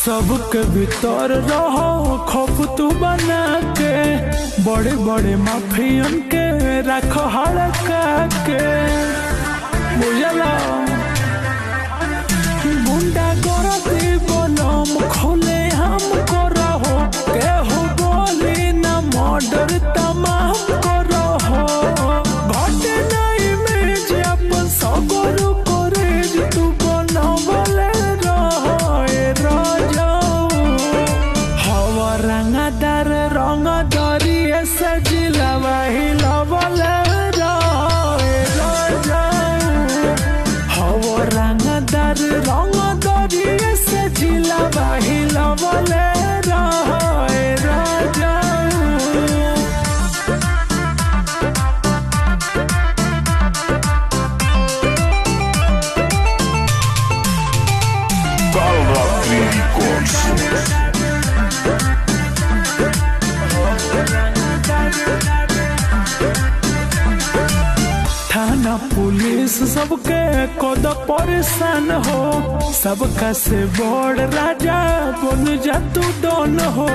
सबके भीतर रहो खौफ तू बना के, बड़े बड़े माफियन के रखो हड़का के, बुझला गुंडा करती बोलम खोले हम रहो, केहू बोली ना मर्डर तमाम रहो, घटे नहीं में जे अपन सगरू करे तू बनवले रंगदार रंग दरिए सजिला हिलवले हव रंगदार रंग दरिए सजिला हिलवले थाना पुलिस सबके कद परेशान हो, सबका से बड़ राजा बन जा तू डन हो।